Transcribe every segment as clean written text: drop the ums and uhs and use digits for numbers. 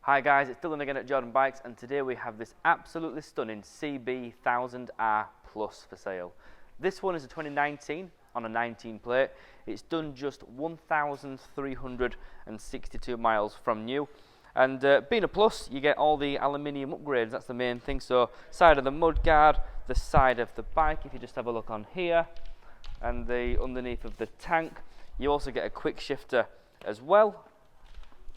Hi guys, it's Dylan again at Jordanbikes, and today we have this absolutely stunning CB1000R Plus for sale. This one is a 2019 on a 19 plate. It's done just 1,362 miles from new. And being a Plus, you get all the aluminium upgrades, that's the main thing. So side of the mudguard, the side of the bike, if you just have a look on here, and the underneath of the tank. You also get a quickshifter as well.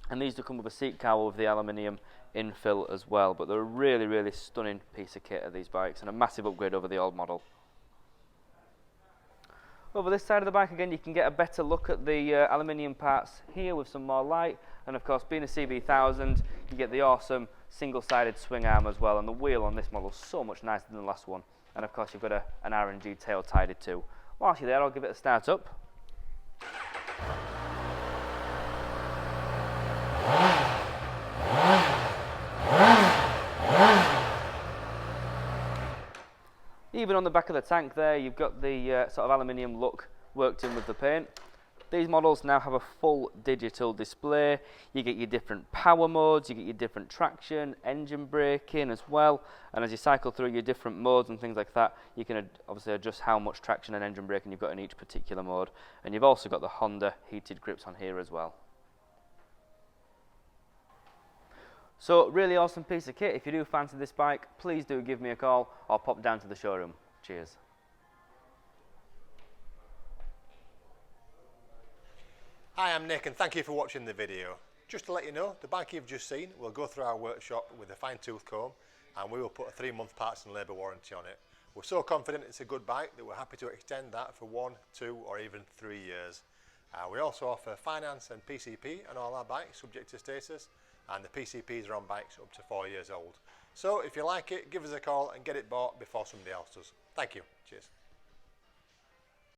And these do come with a seat cowl with the aluminium infill as well. But they're a really, really stunning piece of kit of these bikes and a massive upgrade over the old model. Over this side of the bike again, you can get a better look at the aluminium parts here with some more light. And of course, being a CB1000, you get the awesome single-sided swing arm as well. And the wheel on this model is so much nicer than the last one. And of course, you've got an R&G tail tied it too. Whilst you're there, I'll give it a start up. Even on the back of the tank there, you've got the sort of aluminium look worked in with the paint. These models now have a full digital display. You get your different power modes, you get your different traction, engine braking as well. And as you cycle through your different modes and things like that, you can obviously adjust how much traction and engine braking you've got in each particular mode. And you've also got the Honda heated grips on here as well. So, really awesome piece of kit. If you do fancy this bike, please do give me a call or pop down to the showroom. Cheers. Hi, I'm Nick and thank you for watching the video. Just to let you know, the bike you've just seen will go through our workshop with a fine-tooth comb and we will put a 3-month parts and labour warranty on it. We're so confident it's a good bike that we're happy to extend that for 1, 2 or even 3 years. We also offer finance and PCP on all our bikes subject to status, and the PCPs are on bikes up to 4 years old. So if you like it, give us a call and get it bought before somebody else does. Thank you. Cheers.